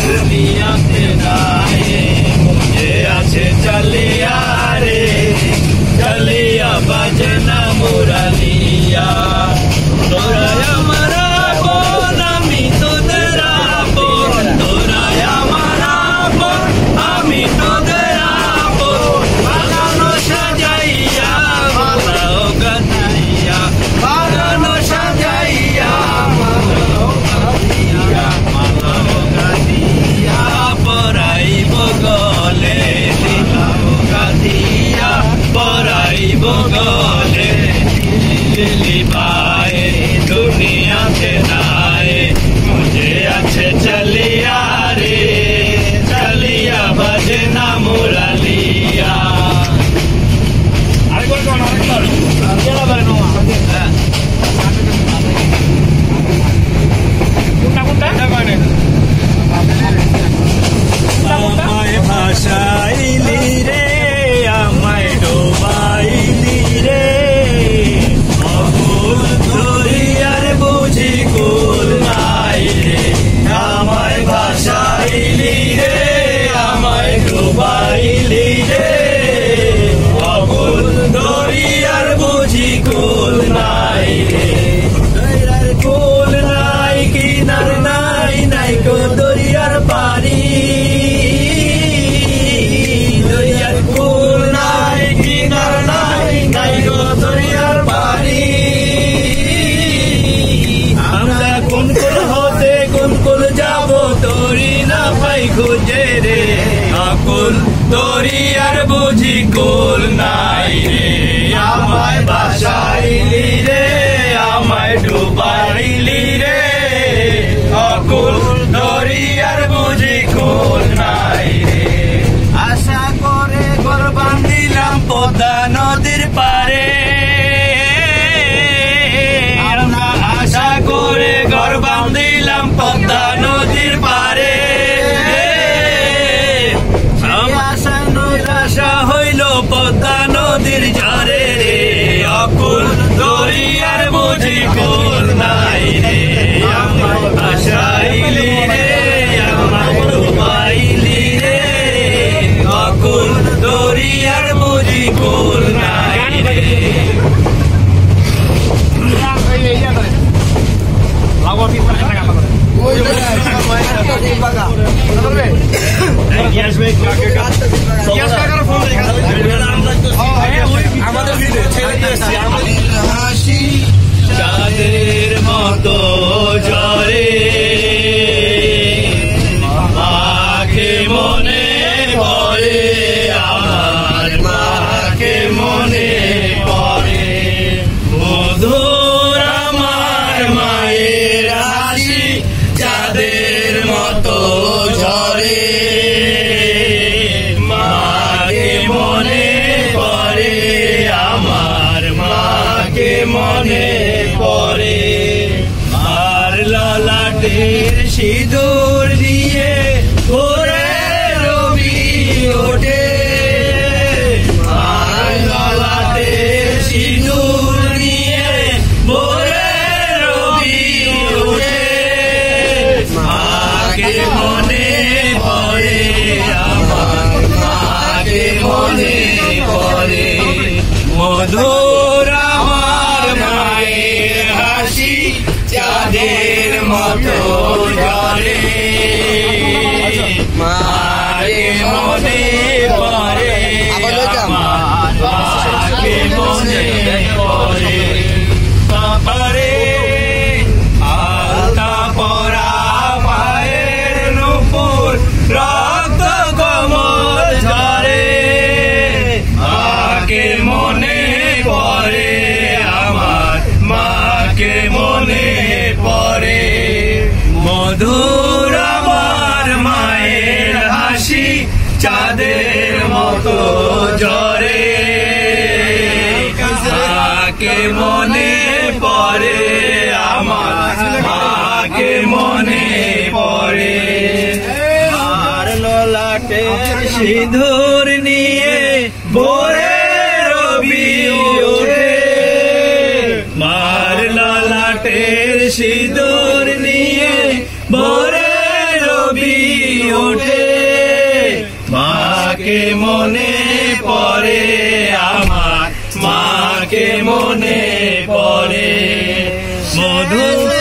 दुनियाते नाए मुझे अच्छे चलिया रे चलिया बजना मुरलिया तोरा मरा बोन आमी तोদের আপন তোরা আমার আপন আমি তোদের আপন বাগানো সাজাইয়া মালাও গাঁথিয়া বাগানো সাজাইয়া মালাও গাঁথিয়া পরাইব গলে দিলাও গাঁথিয়া পরাইব গলে लिबाए दुनिया के नाए मुझे अच्छे चलिया रे चलिया बजना मुरलिया भाषाइली रे आमाय डोबाइली रे দরিয়ার বুঝি কুল নাই রে আমায় ভাসাইলি রে আমায় ডুবাইলি রে অকুল দরিয়ার বুঝি কুল নাই রে দরিয়ার কুল নাই কিনার নাই নাই গো দরিয়ার পানি দরিয়ার কুল নাই কিনার নাই নাই গো দরিয়ার পানি कुल जाबो तोरी ना पाई खुजे रे आकुल तोरी यार बुझी कुल नाई रे आमाय भाषाइली रे आमाय डुबाइली रे आकुल तोरी यार बुझी कुल नाई रे आशा करे घर बांधिलाम पद्मा नदीर पारे आशा करे घर बांधिलाम पद्मा नदीर पारे आशा नैराशा हইল पद्मा नदीर ঝড়ে রে অকুল দরিয়ার বুঝি কুল নাই রে আমায় ভাসাইলি রে আমায় ডুবাইলি রে অকুল দরিয়ার বুঝি কুল নাই রে চাঁদের মতো ঝরে মাকে মনে পড়ে আমার মাকে মনে পড়ে মধুর আমার মায়ের হাসি চাঁদের মতো ঝরে মাকে মনে পড়ে আমার মাকে মনে পড়ে আর ললাটের সিঁদুর দিয়ে ভোরে রবি ওঠে আর ললাটের সিঁদুর দিয়ে ভোরে রবি ওঠে মাকে মনে পড়ে আমার মাকে মনে পড়ে মধুর আমার মায়ের হাসি চাঁদের মতো ঝরে মাকে মনে পড়ে আমার মাকে মনে পড়ে পারে আলতা পরা পায়ের নুপুর রক্ত কমল ঝরে মাকে মনে পড়ে আমার মাকে মনে পড়ে মধুর আমার মায়ের হাসি চাঁদের মতো ঝরে মাকে মনে পড়ে আমার মাকে মনে পড়ে আর ললাটের সিঁদুর নিয়ে ভোরে রবি ওঠে মার ললাটের সিঁদুর নিয়ে ভোরে রবি ছবি ওঠে, মাকে মনে পড়ে আমার, মাকে মনে পড়ে। মধুর